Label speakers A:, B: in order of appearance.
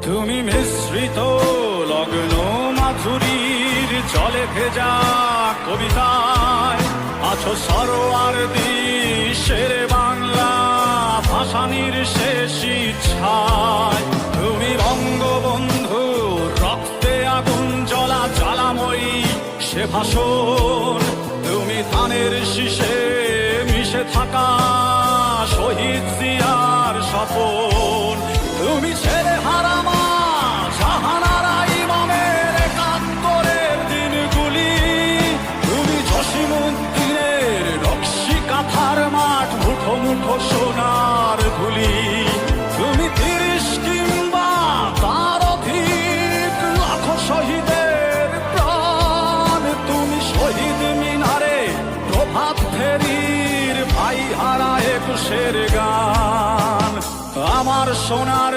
A: তুমি মিশ্রিত লগ্ন মাধুরীর জলে ভেজা কবিতায় আছো সরোয়ার্দী শেরে বাংলা ভাসানির শেষ ইচ্ছায়। তুমি বঙ্গবন্ধু রক্তে আগুন জ্বলা জ্বালাময়ী সে ভাষণ। তুমি ধানের শীষে মিশে থাকা শহীদ জিয়ার স্বপন। তুমি ছেলে হারামা জাহানারা ইমামের একাত্তরের দিনগুলি। তুমি জসিমউদ্দিনের নকশি কাঁথার মাঠ মুঠো মুঠো সোনার ধুলি। তুমি ৩০ কিংবা তার অধিক লাখো শহীদের প্রাণ। তুমি শহীদ মিনারে প্রভাত ফেরির ভাই হারা ২১-এর গান। আমার সোনার